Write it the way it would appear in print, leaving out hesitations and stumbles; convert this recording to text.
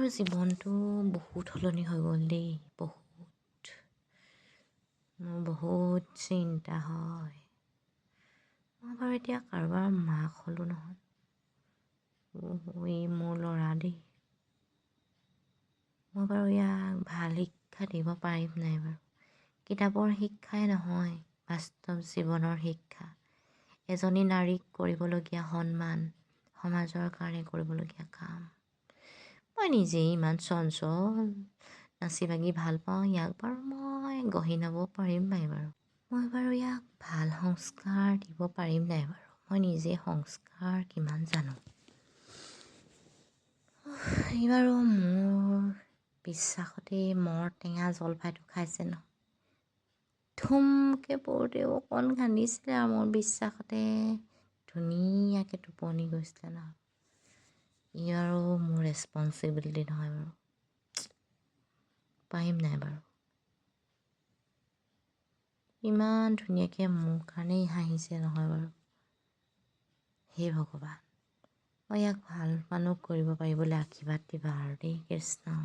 মোৰ জীৱনটো বহুত সলনি হৈ গ'ল দেই, বহুত। মোৰ বহুত চিন্তা হয়। মই বাৰু এতিয়া কাৰোবাৰ মাক হ'লোঁ নহয়। ই মোৰ ল'ৰা দেই। মই বাৰু ইয়াক ভাল শিক্ষা দিব পাৰিম নাই বাৰু? কিতাপৰ শিক্ষাই নহয়, বাস্তৱ জীৱনৰ শিক্ষা। এজনী নাৰীক কৰিবলগীয়া সন্মান, সমাজৰ কাৰণে কৰিবলগীয়া কাম। মই নিজেই ইমান চঞ্চল, নাচি বাগি ভাল পাওঁ। ইয়াক বাৰু মই গহিনাব পাৰিম নাই বাৰু? মই বাৰু ইয়াক ভাল সংস্কাৰ দিব পাৰিম নাই বাৰু? মই নিজে সংস্কাৰ কিমান জানো। ই বাৰু মোৰ বিশ্বাসতেই মৰ টেঙা জলফাইটো খাইছে ন। ধুমকৈ পৰোঁতেও অকণ কান্দিছিলে আৰু মোৰ বিশ্বাসতে ধুনীয়াকৈ টোপনি গৈছিলে ন। ই আৰু মোৰ ৰেচপনচিবিলিটি নহয় বাৰু। পাৰিম নাই বাৰু? ইমান ধুনীয়াকৈ মোৰ কাৰণেই হাঁহিছে নহয় বাৰু। হে ভগৱান, মই ইয়াক ভাল মানুহ কৰিব পাৰিবলৈ আশীৰ্বাদ দিবা আৰু দেই কৃষ্ণ।